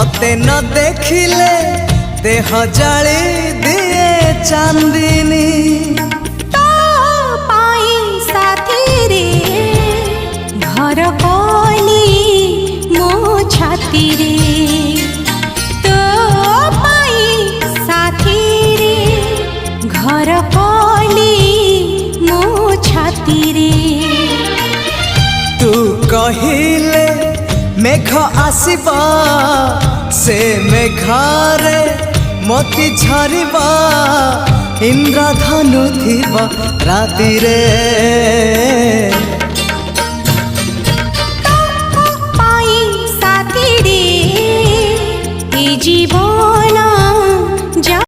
मते न देखिले देह जाली दिए चांदनी। तो पाई साथी रे घर कली मो छाती रे। तो पाई साथी रे घर कली मो छाती रे। तू कहिले मेघ आसीबा से मेघारे मोती झरिबा इंद्रधनु थिबा राति रे। पाई साथी रे ए जीवन